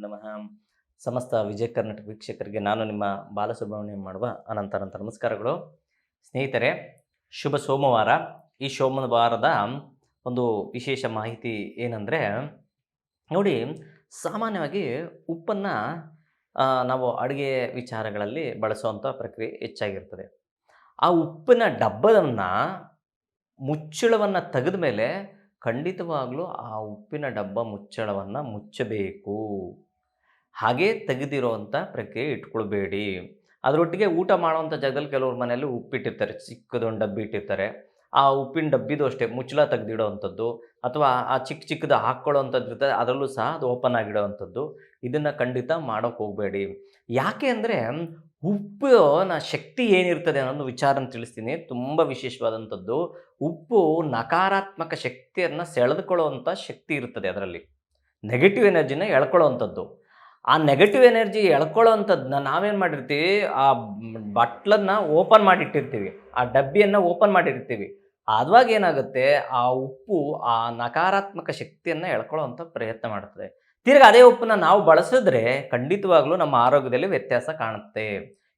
ನಮಃ. ಸಮಸ್ತ ವಿಜಯ ಕರ್ನಾಟಕ ವೀಕ್ಷಕರಿಗೆ ನಾನು ನಿಮ್ಮ ಬಾಲಸುಬ್ರಹ್ಮಣ್ಯಂ ಮಾಡುವ ಅನಂತ ನಮಸ್ಕಾರಗಳು. ಸ್ನೇಹಿತರೆ, ಶುಭ ಸೋಮವಾರ. ಈ ಸೋಮವಾರದ ಒಂದು ವಿಶೇಷ ಮಾಹಿತಿ ಏನಂದರೆ, ನೋಡಿ, ಸಾಮಾನ್ಯವಾಗಿ ಉಪ್ಪನ್ನು ನಾವು ಅಡುಗೆ ವಿಚಾರಗಳಲ್ಲಿ ಬಳಸುವಂಥ ಪ್ರಕ್ರಿಯೆ ಹೆಚ್ಚಾಗಿರ್ತದೆ. ಆ ಉಪ್ಪಿನ ಡಬ್ಬವನ್ನು ಮುಚ್ಚಳವನ್ನು ತೆಗೆದ ಮೇಲೆ ಖಂಡಿತವಾಗ್ಲೂ ಆ ಉಪ್ಪಿನ ಡಬ್ಬ ಮುಚ್ಚಳವನ್ನು ಮುಚ್ಚಬೇಕು. ಹಾಗೇ ತೆಗೆದಿರೋವಂಥ ಪ್ರಕ್ರಿಯೆ ಇಟ್ಕೊಳ್ಬೇಡಿ. ಅದರೊಟ್ಟಿಗೆ ಊಟ ಮಾಡುವಂಥ ಜಾಗದಲ್ಲಿ ಕೆಲವ್ರ ಮನೆಯಲ್ಲಿ ಉಪ್ಪಿಟ್ಟಿರ್ತಾರೆ, ಚಿಕ್ಕದೊಂದು ಡಬ್ಬಿ ಇಟ್ಟಿರ್ತಾರೆ. ಆ ಉಪ್ಪಿನ ಡಬ್ಬಿದು ಅಷ್ಟೇ ಮುಚ್ಚಳ ತೆಗೆದಿಡೋವಂಥದ್ದು, ಅಥವಾ ಆ ಚಿಕ್ಕದು ಹಾಕ್ಕೊಳ್ಳೋವಂಥದ್ದು ಇರ್ತದೆ, ಅದರಲ್ಲೂ ಸಹ ಅದು ಓಪನ್ ಆಗಿಡೋವಂಥದ್ದು. ಇದನ್ನು ಖಂಡಿತ ಮಾಡೋಕ್ಕೆ ಹೋಗಬೇಡಿ. ಯಾಕೆ ಅಂದರೆ, ಉಪ್ಪಿನ ಶಕ್ತಿ ಏನಿರ್ತದೆ ಅನ್ನೋ ವಿಚಾರನ ತಿಳಿಸ್ತೀನಿ. ತುಂಬ ವಿಶೇಷವಾದಂಥದ್ದು. ಉಪ್ಪು ನಕಾರಾತ್ಮಕ ಶಕ್ತಿಯನ್ನು ಸೆಳೆದುಕೊಳ್ಳುವಂಥ ಶಕ್ತಿ ಇರ್ತದೆ ಅದರಲ್ಲಿ. ನೆಗೆಟಿವ್ ಎನರ್ಜಿನ ಎಳ್ಕೊಳ್ಳೋವಂಥದ್ದು. ಆ ನೆಗೆಟಿವ್ ಎನರ್ಜಿ ಎಳ್ಕೊಳ್ಳೋವಂಥದ್ದನ್ನ ನಾವೇನು ಮಾಡಿರ್ತೀವಿ, ಆ ಬಟ್ಲನ್ನು ಓಪನ್ ಮಾಡಿಟ್ಟಿರ್ತೀವಿ, ಆ ಡಬ್ಬಿಯನ್ನು ಓಪನ್ ಮಾಡಿರ್ತೀವಿ. ಆವಾಗ ಏನಾಗುತ್ತೆ, ಆ ಉಪ್ಪು ಆ ನಕಾರಾತ್ಮಕ ಶಕ್ತಿಯನ್ನು ಎಳ್ಕೊಳ್ಳೋವಂಥ ಪ್ರಯತ್ನ ಮಾಡ್ತದೆ. ತಿರ್ಗಿ ಅದೇ ಉಪ್ಪನ್ನು ನಾವು ಬಳಸಿದ್ರೆ ಖಂಡಿತವಾಗ್ಲೂ ನಮ್ಮ ಆರೋಗ್ಯದಲ್ಲಿ ವ್ಯತ್ಯಾಸ ಕಾಣುತ್ತೆ.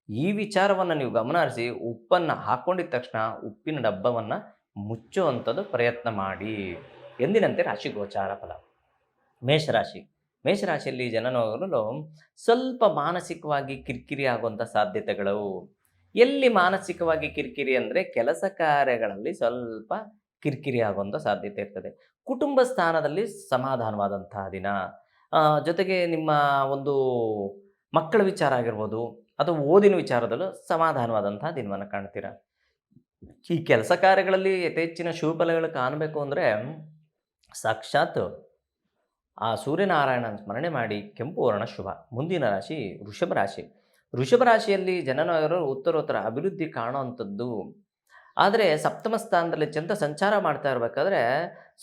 ಈ ವಿಚಾರವನ್ನು ನೀವು ಗಮನಿಸಿ ಉಪ್ಪನ್ನು ಹಾಕ್ಕೊಂಡಿದ್ದ ತಕ್ಷಣ ಉಪ್ಪಿನ ಡಬ್ಬವನ್ನು ಮುಚ್ಚುವಂಥದ್ದು ಪ್ರಯತ್ನ ಮಾಡಿ. ಎಂದಿನಂತೆ ರಾಶಿ ಗೋಚಾರ ಫಲ. ಮೇಷರಾಶಿ. ಮೇಷರಾಶಿಯಲ್ಲಿ ಜನನವರು ಸ್ವಲ್ಪ ಮಾನಸಿಕವಾಗಿ ಕಿರಿಕಿರಿ ಆಗುವಂಥ ಸಾಧ್ಯತೆಗಳು. ಎಲ್ಲಿ ಮಾನಸಿಕವಾಗಿ ಕಿರಿಕಿರಿ ಅಂದರೆ, ಕೆಲಸ ಕಾರ್ಯಗಳಲ್ಲಿ ಸ್ವಲ್ಪ ಕಿರಿಕಿರಿ ಆಗುವಂಥ ಸಾಧ್ಯತೆ ಇರ್ತದೆ. ಕುಟುಂಬ ಸ್ಥಾನದಲ್ಲಿ ಸಮಾಧಾನವಾದಂತಹ ದಿನ. ಜೊತೆಗೆ ನಿಮ್ಮ ಒಂದು ಮಕ್ಕಳ ವಿಚಾರ ಆಗಿರ್ಬೋದು, ಅಥವಾ ಓದಿನ ವಿಚಾರದಲ್ಲೂ ಸಮಾಧಾನವಾದಂತಹ ದಿನವನ್ನು ಕಾಣ್ತೀರ. ಈ ಕೆಲಸ ಕಾರ್ಯಗಳಲ್ಲಿ ಯಥೇಚ್ಛಿನ ಶುಭಫಲಗಳು ಕಾಣಬೇಕು ಅಂದರೆ ಸಾಕ್ಷಾತ್ ಆ ಸೂರ್ಯನಾರಾಯಣನ ಸ್ಮರಣೆ ಮಾಡಿ. ಕೆಂಪು ವರ್ಣ ಶುಭ. ಮುಂದಿನ ರಾಶಿ ವೃಷಭ ರಾಶಿ. ವೃಷಭ ರಾಶಿಯಲ್ಲಿ ಜನನವರು ಉತ್ತರೋತ್ತರ ಅಭಿವೃದ್ಧಿ ಕಾಣುವಂಥದ್ದು. ಆದರೆ ಸಪ್ತಮ ಸ್ಥಾನದಲ್ಲಿ ಚಂದ್ರ ಸಂಚಾರ ಮಾಡ್ತಾ ಇರಬೇಕಾದ್ರೆ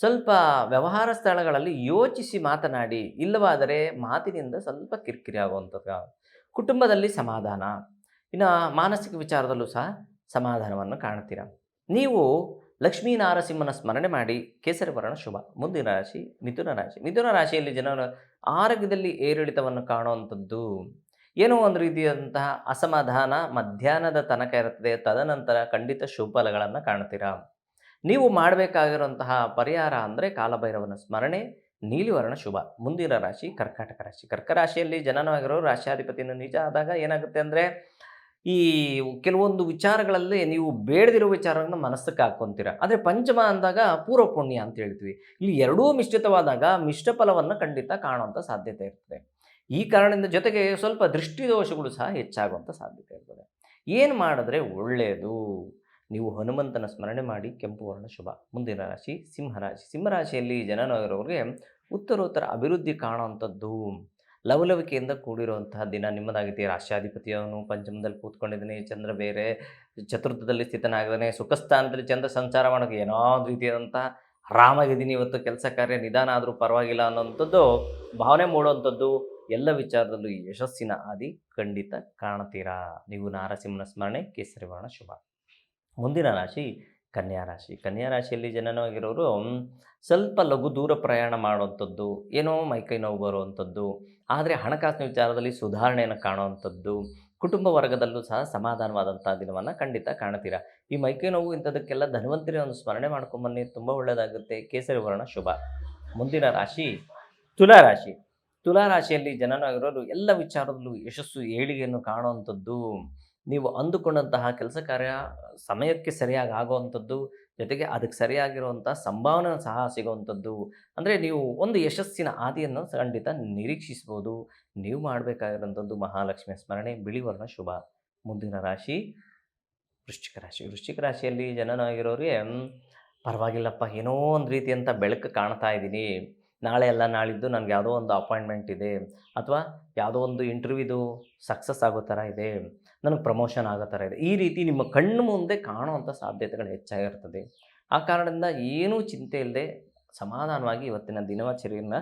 ಸ್ವಲ್ಪ ವ್ಯವಹಾರ ಸ್ಥಳಗಳಲ್ಲಿ ಯೋಚಿಸಿ ಮಾತನಾಡಿ, ಇಲ್ಲವಾದರೆ ಮಾತಿನಿಂದ ಸ್ವಲ್ಪ ಕಿರಿಕಿರಿ ಆಗುವಂಥದ್ದು. ಕುಟುಂಬದಲ್ಲಿ ಸಮಾಧಾನ. ಇನ್ನು ಮಾನಸಿಕ ವಿಚಾರದಲ್ಲೂ ಸಹ ಸಮಾಧಾನವನ್ನು ಕಾಣ್ತೀರ. ನೀವು ಲಕ್ಷ್ಮೀ ನಾರಸಿಂಹನ ಸ್ಮರಣೆ ಮಾಡಿ. ಕೇಸರಿ ವರ್ಣ ಶುಭ. ಮುಂದಿನ ರಾಶಿ ಮಿಥುನ ರಾಶಿ. ಮಿಥುನ ರಾಶಿಯಲ್ಲಿ ಜನರು ಆರೋಗ್ಯದಲ್ಲಿ ಏರಿಳಿತವನ್ನು ಕಾಣುವಂಥದ್ದು. ಏನೋ ಒಂದು ರೀತಿಯಾದಂತಹ ಅಸಮಾಧಾನ ಮಧ್ಯಾಹ್ನದ ತನಕ ಇರುತ್ತದೆ. ತದನಂತರ ಖಂಡಿತ ಶುಭಫಲಗಳನ್ನು ಕಾಣ್ತೀರಾ. ನೀವು ಮಾಡಬೇಕಾಗಿರುವಂತಹ ಪರಿಹಾರ ಅಂದರೆ ಕಾಲಭೈರವನ ಸ್ಮರಣೆ. ನೀಲಿ ವರ್ಣ ಶುಭ. ಮುಂದಿನ ರಾಶಿ ಕರ್ಕಾಟಕ ರಾಶಿ. ಕರ್ಕ ರಾಶಿಯಲ್ಲಿ ಜನನವಾಗಿರೋ ರಾಶ್ಯಾಧಿಪತಿಯನ್ನು ನಿಜ ಆದಾಗ ಏನಾಗುತ್ತೆ ಅಂದರೆ, ಈ ಕೆಲವೊಂದು ವಿಚಾರಗಳಲ್ಲಿ ನೀವು ಬೇಡದಿರೋ ವಿಚಾರವನ್ನು ಮನಸ್ಸಕ್ಕೆ ಹಾಕ್ಕೊಂತೀರ. ಆದರೆ ಪಂಚಮ ಅಂದಾಗ ಪೂರ್ವ ಪುಣ್ಯ ಅಂತ ಹೇಳ್ತೀವಿ. ಇಲ್ಲಿ ಎರಡೂ ಮಿಶ್ರಿತವಾದಾಗ ಮಿಶ್ರ ಫಲವನ್ನು ಖಂಡಿತ ಕಾಣುವಂಥ ಸಾಧ್ಯತೆ ಇರ್ತದೆ. ಈ ಕಾರಣದಿಂದ ಜೊತೆಗೆ ಸ್ವಲ್ಪ ದೃಷ್ಟಿದೋಷಗಳು ಸಹ ಹೆಚ್ಚಾಗುವಂಥ ಸಾಧ್ಯತೆ ಇರ್ತದೆ. ಏನು ಮಾಡಿದ್ರೆ ಒಳ್ಳೆಯದು? ನೀವು ಹನುಮಂತನ ಸ್ಮರಣೆ ಮಾಡಿ. ಕೆಂಪು ವರ್ಣ ಶುಭ. ಮುಂದಿನ ರಾಶಿ ಸಿಂಹರಾಶಿ. ಸಿಂಹರಾಶಿಯಲ್ಲಿ ಜನನವರವರಿಗೆ ಉತ್ತರೋತ್ತರ ಅಭಿವೃದ್ಧಿ ಕಾಣುವಂಥದ್ದು. ಲವಲವಿಕೆಯಿಂದ ಕೂಡಿರುವಂತಹ ದಿನ ನಿಮ್ಮದಾಗಿದೆ. ರಾಶ್ಯಾಧಿಪತಿಯವನು ಪಂಚಮದಲ್ಲಿ ಕೂತ್ಕೊಂಡಿದ್ದಾನೆ, ಚಂದ್ರ ಬೇರೆ ಚತುರ್ಥದಲ್ಲಿ ಸ್ಥಿತನಾಗಿದ್ದಾನೆ. ಸುಖಸ್ಥಾನದಲ್ಲಿ ಚಂದ್ರ ಸಂಚಾರ ಮಾಡೋಕ್ಕೆ ಏನೋ ಒಂದು ರೀತಿಯಾದಂತಹ ಆರಾಮಾಗಿದ್ದೀನಿ, ಇವತ್ತು ಕೆಲಸ ಕಾರ್ಯ ನಿಧಾನ ಆದರೂ ಪರವಾಗಿಲ್ಲ ಅನ್ನೋಂಥದ್ದು ಭಾವನೆ ಮೂಡುವಂಥದ್ದು. ಎಲ್ಲ ವಿಚಾರದಲ್ಲೂ ಯಶಸ್ಸಿನ ಹಾದಿ ಖಂಡಿತ ಕಾಣ್ತೀರಾ. ನೀವು ನಾರಸಿಂಹನ ಸ್ಮರಣೆ. ಕೇಸರಿ ವರ್ಣ ಶುಭ. ಮುಂದಿನ ರಾಶಿ ಕನ್ಯಾ ರಾಶಿ. ಕನ್ಯಾ ರಾಶಿಯಲ್ಲಿ ಜನನವಾಗಿರೋರು ಸ್ವಲ್ಪ ಲಘು ದೂರ ಪ್ರಯಾಣ ಮಾಡುವಂಥದ್ದು, ಏನೋ ಮೈಕೈ ನೋವು ಬರುವಂಥದ್ದು. ಆದರೆ ಹಣಕಾಸಿನ ವಿಚಾರದಲ್ಲಿ ಸುಧಾರಣೆಯನ್ನು ಕಾಣುವಂಥದ್ದು. ಕುಟುಂಬ ವರ್ಗದಲ್ಲೂ ಸಹ ಸಮಾಧಾನವಾದಂಥ ದಿನವನ್ನು ಖಂಡಿತ ಕಾಣ್ತೀರಾ. ಈ ಮೈಕೈ ನೋವು ಇಂಥದಕ್ಕೆಲ್ಲ ಧನ್ವಂತರಿ ಒಂದು ಸ್ಮರಣೆ ಮಾಡ್ಕೊಂಬನ್ನಿ, ತುಂಬ ಒಳ್ಳೆಯದಾಗುತ್ತೆ. ಕೇಸರಿ ವರ್ಣ ಶುಭ. ಮುಂದಿನ ರಾಶಿ ತುಲಾರಾಶಿ. ತುಲಾರಾಶಿಯಲ್ಲಿ ಜನನವಾಗಿರೋರು ಎಲ್ಲ ವಿಚಾರದಲ್ಲೂ ಯಶಸ್ಸು ಏಳಿಗೆಯನ್ನು ಕಾಣುವಂಥದ್ದು. ನೀವು ಅಂದುಕೊಂಡಂತಹ ಕೆಲಸ ಕಾರ್ಯ ಸಮಯಕ್ಕೆ ಸರಿಯಾಗಿ ಆಗುವಂಥದ್ದು, ಜೊತೆಗೆ ಅದಕ್ಕೆ ಸರಿಯಾಗಿರುವಂಥ ಸಂಭಾವನೆ ಸಹ ಸಿಗುವಂಥದ್ದು. ಅಂದರೆ ನೀವು ಒಂದು ಯಶಸ್ಸಿನ ಹಾದಿಯನ್ನು ಖಂಡಿತ ನಿರೀಕ್ಷಿಸ್ಬೋದು. ನೀವು ಮಾಡಬೇಕಾಗಿರೋಂಥದ್ದು ಮಹಾಲಕ್ಷ್ಮಿಯ ಸ್ಮರಣೆ. ಬಿಳಿ ವರ್ಣ ಶುಭ. ಮುಂದಿನ ರಾಶಿ ವೃಶ್ಚಿಕ ರಾಶಿ. ವೃಶ್ಚಿಕ ರಾಶಿಯಲ್ಲಿ ಜನನಾಗಿರೋರಿಗೆ ಪರವಾಗಿಲ್ಲಪ್ಪ, ಏನೋ ಒಂದು ರೀತಿಯಂಥ ಬೆಳಕು ಕಾಣ್ತಾ ಇದ್ದೀನಿ, ನಾಳೆ ಅಲ್ಲ ನಾಳಿದ್ದು ನನಗೆ ಯಾವುದೋ ಒಂದು ಅಪಾಯಿಂಟ್ಮೆಂಟ್ ಇದೆ, ಅಥವಾ ಯಾವುದೋ ಒಂದು ಇಂಟರ್ವ್ಯೂದು ಸಕ್ಸಸ್ ಆಗೋ ಥರ ಇದೆ, ನನಗೆ ಪ್ರಮೋಷನ್ ಆಗೋ ಥರ ಇದೆ. ಈ ರೀತಿ ನಿಮ್ಮ ಕಣ್ಣು ಮುಂದೆ ಕಾಣುವಂಥ ಸಾಧ್ಯತೆಗಳು ಹೆಚ್ಚಾಗಿರ್ತದೆ. ಆ ಕಾರಣದಿಂದ ಏನೂ ಚಿಂತೆ ಇಲ್ಲದೆ ಸಮಾಧಾನವಾಗಿ ಇವತ್ತಿನ ದಿನಚರಿಯನ್ನು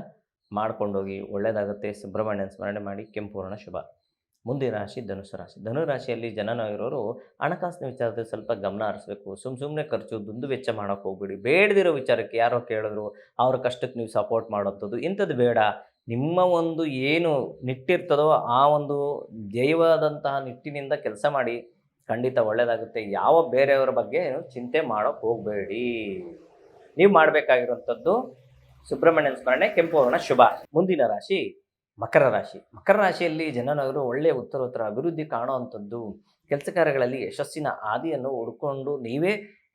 ಮಾಡ್ಕೊಂಡೋಗಿ. ಒಳ್ಳೆಯದಾಗುತ್ತೆ. ಸುಬ್ರಹ್ಮಣ್ಯನ ಸ್ಮರಣೆ ಮಾಡಿ. ಕೆಂಪು ವರ್ಣ ಶುಭ. ಮುಂದಿನ ರಾಶಿ ಧನುಸು ರಾಶಿ. ಧನುರಾಶಿಯಲ್ಲಿ ಜನನವಿರೋರು ಹಣಕಾಸಿನ ವಿಚಾರದಲ್ಲಿ ಸ್ವಲ್ಪ ಗಮನ ಹರಿಸಬೇಕು. ಸುಮ್ಮನೆ ಖರ್ಚು ದುಂದು ವೆಚ್ಚ ಮಾಡೋಕ್ಕೆ ಹೋಗ್ಬೇಡಿ. ಬೇಡದಿರೋ ವಿಚಾರಕ್ಕೆ ಯಾರೋ ಕೇಳಿದ್ರು ಅವ್ರ ಕಷ್ಟಕ್ಕೆ ನೀವು ಸಪೋರ್ಟ್ ಮಾಡೋಂಥದ್ದು ಇಂಥದ್ದು ಬೇಡ. ನಿಮ್ಮ ಒಂದು ಏನು ನಿಟ್ಟಿರ್ತದೋ ಆ ಒಂದು ಧ್ಯೇಯವಾದಂತಹ ನಿಟ್ಟಿನಿಂದ ಕೆಲಸ ಮಾಡಿ, ಖಂಡಿತ ಒಳ್ಳೆಯದಾಗುತ್ತೆ. ಯಾವ ಬೇರೆಯವರ ಬಗ್ಗೆ ಚಿಂತೆ ಮಾಡೋಕ್ಕೆ ಹೋಗಬೇಡಿ. ನೀವು ಮಾಡಬೇಕಾಗಿರುವಂಥದ್ದು ಸುಬ್ರಹ್ಮಣ್ಯನ ಸ್ಮರಣೆ, ಕೆಂಪು ವರ್ಣ ಶುಭ. ಮುಂದಿನ ರಾಶಿ ಮಕರ ರಾಶಿ. ಮಕರ ರಾಶಿಯಲ್ಲಿ ಜನನವರು ಒಳ್ಳೆಯ ಉತ್ತರೋತ್ತರ ಅಭಿವೃದ್ಧಿ ಕಾಣುವಂಥದ್ದು, ಕೆಲಸ ಕಾರ್ಯಗಳಲ್ಲಿ ಯಶಸ್ಸಿನ ಹಾದಿಯನ್ನು ಹುಡ್ಕೊಂಡು ನೀವೇ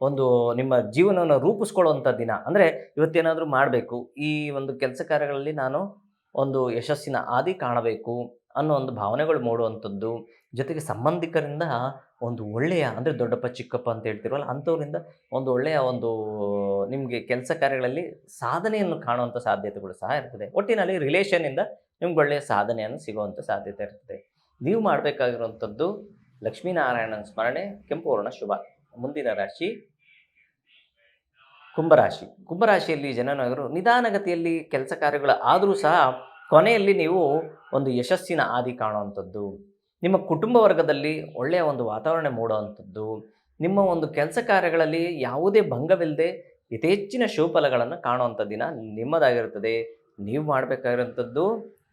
ಒಂದು ನಿಮ್ಮ ಜೀವನವನ್ನು ರೂಪಿಸ್ಕೊಳ್ಳುವಂಥ ದಿನ. ಅಂದರೆ ಇವತ್ತೇನಾದರೂ ಮಾಡಬೇಕು, ಈ ಒಂದು ಕೆಲಸ ಕಾರ್ಯಗಳಲ್ಲಿ ನಾನು ಒಂದು ಯಶಸ್ಸಿನ ಹಾದಿ ಕಾಣಬೇಕು ಅನ್ನೋ ಒಂದು ಭಾವನೆಗಳು ಮೂಡುವಂಥದ್ದು. ಜೊತೆಗೆ ಸಂಬಂಧಿಕರಿಂದ ಒಂದು ಒಳ್ಳೆಯ, ಅಂದರೆ ದೊಡ್ಡಪ್ಪ ಚಿಕ್ಕಪ್ಪ ಅಂತ ಹೇಳ್ತಿರಲ್ಲ, ಅಂಥವರಿಂದ ಒಂದು ಒಳ್ಳೆಯ ಒಂದು ನಿಮಗೆ ಕೆಲಸ ಕಾರ್ಯಗಳಲ್ಲಿ ಸಾಧನೆಯನ್ನು ಕಾಣುವಂಥ ಸಾಧ್ಯತೆಗಳು ಸಹ ಇರ್ತದೆ. ಒಟ್ಟಿನಲ್ಲಿ ರಿಲೇಷನ್ನಿಂದ ನಿಮ್ಗೆ ಒಳ್ಳೆಯ ಸಾಧನೆಯನ್ನು ಸಿಗುವಂಥ ಸಾಧ್ಯತೆ ಇರ್ತದೆ. ನೀವು ಮಾಡಬೇಕಾಗಿರುವಂಥದ್ದು ಲಕ್ಷ್ಮೀನಾರಾಯಣನ ಸ್ಮರಣೆ, ಕೆಂಪು ವರ್ಣ ಶುಭ. ಮುಂದಿನ ರಾಶಿ ಕುಂಭರಾಶಿ. ಕುಂಭರಾಶಿಯಲ್ಲಿ ಜನನವರು ನಿಧಾನಗತಿಯಲ್ಲಿ ಕೆಲಸ ಕಾರ್ಯಗಳು ಆದರೂ ಸಹ ಕೊನೆಯಲ್ಲಿ ನೀವು ಒಂದು ಯಶಸ್ಸಿನ ಹಾದಿ ಕಾಣುವಂಥದ್ದು, ನಿಮ್ಮ ಕುಟುಂಬ ವರ್ಗದಲ್ಲಿ ಒಳ್ಳೆಯ ಒಂದು ವಾತಾವರಣ ಮೂಡುವಂಥದ್ದು, ನಿಮ್ಮ ಒಂದು ಕೆಲಸ ಕಾರ್ಯಗಳಲ್ಲಿ ಯಾವುದೇ ಭಂಗವಿಲ್ಲದೆ ಯಥೇಚ್ಛಿನ ಶುಭಫಲಗಳನ್ನು ಕಾಣುವಂಥ ದಿನ ನಿಮ್ಮದಾಗಿರುತ್ತದೆ. ನೀವು ಮಾಡಬೇಕಾಗಿರುವಂಥದ್ದು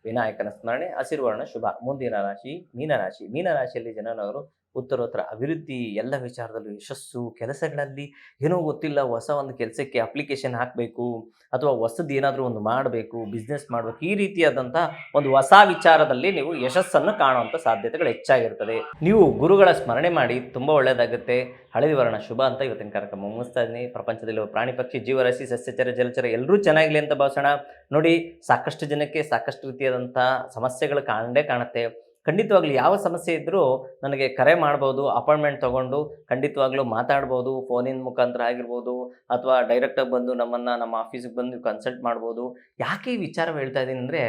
ವಿನಾಯಕನ ಸ್ಮರಣೆ, ಹಸಿರು ವರ್ಣ ಶುಭ. ಮುಂದಿನ ರಾಶಿ ಮೀನರಾಶಿ. ಮೀನರಾಶಿಯಲ್ಲಿ ಜನನವರು ಉತ್ತರೋತ್ತರ ಅಭಿವೃದ್ಧಿ, ಎಲ್ಲ ವಿಚಾರದಲ್ಲೂ ಯಶಸ್ಸು, ಕೆಲಸಗಳಲ್ಲಿ ಏನೋ ಗೊತ್ತಿಲ್ಲ ಹೊಸ ಒಂದು ಕೆಲಸಕ್ಕೆ ಅಪ್ಲಿಕೇಶನ್ ಹಾಕಬೇಕು ಅಥವಾ ಹೊಸದು ಏನಾದರೂ ಒಂದು ಮಾಡಬೇಕು, ಬಿಸ್ನೆಸ್ ಮಾಡಬೇಕು, ಈ ರೀತಿಯಾದಂಥ ಒಂದು ಹೊಸ ವಿಚಾರದಲ್ಲಿ ನೀವು ಯಶಸ್ಸನ್ನು ಕಾಣುವಂಥ ಸಾಧ್ಯತೆಗಳು ಹೆಚ್ಚಾಗಿರ್ತದೆ. ನೀವು ಗುರುಗಳ ಸ್ಮರಣೆ ಮಾಡಿ, ತುಂಬ ಒಳ್ಳೆಯದಾಗುತ್ತೆ. ಹಳದಿ ವರ್ಣ ಶುಭ ಅಂತ ಇವತ್ತಿನ ಕಾರ್ಯಕ್ರಮ ಮುಗಿಸ್ತಾ ಇದ್ದೀನಿ. ಪ್ರಪಂಚದಲ್ಲಿ ಪ್ರಾಣಿ ಪಕ್ಷಿ ಜೀವರಾಶಿ ಸಸ್ಯಚರ ಜಲಚರ ಎಲ್ಲರೂ ಚೆನ್ನಾಗಿರಲಿ ಅಂತ ಭಾವಿಸೋಣ. ನೋಡಿ, ಸಾಕಷ್ಟು ಜನಕ್ಕೆ ಸಾಕಷ್ಟು ರೀತಿಯಾದಂಥ ಸಮಸ್ಯೆಗಳು ಕಾಣುತ್ತೆ. ಖಂಡಿತವಾಗ್ಲೂ ಯಾವ ಸಮಸ್ಯೆ ಇದ್ದರೂ ನನಗೆ ಕರೆ ಮಾಡ್ಬೋದು, ಅಪಾಯಿಂಟ್ಮೆಂಟ್ ತೊಗೊಂಡು ಖಂಡಿತವಾಗ್ಲೂ ಮಾತಾಡ್ಬೋದು. ಫೋನಿನ ಮುಖಾಂತರ ಆಗಿರ್ಬೋದು ಅಥವಾ ಡೈರೆಕ್ಟಾಗಿ ಬಂದು ನಮ್ಮ ಆಫೀಸಿಗೆ ಬಂದು ಕನ್ಸಲ್ಟ್ ಮಾಡ್ಬೋದು. ಯಾಕೆ ಈ ವಿಚಾರ ಹೇಳ್ತಾ ಇದ್ದೀನಿ ಅಂದರೆ,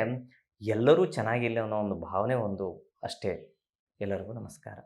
ಎಲ್ಲರೂ ಚೆನ್ನಾಗಿಲ್ಲ ಅನ್ನೋ ಒಂದು ಭಾವನೆ ಒಂದು ಅಷ್ಟೇ. ಎಲ್ಲರಿಗೂ ನಮಸ್ಕಾರ.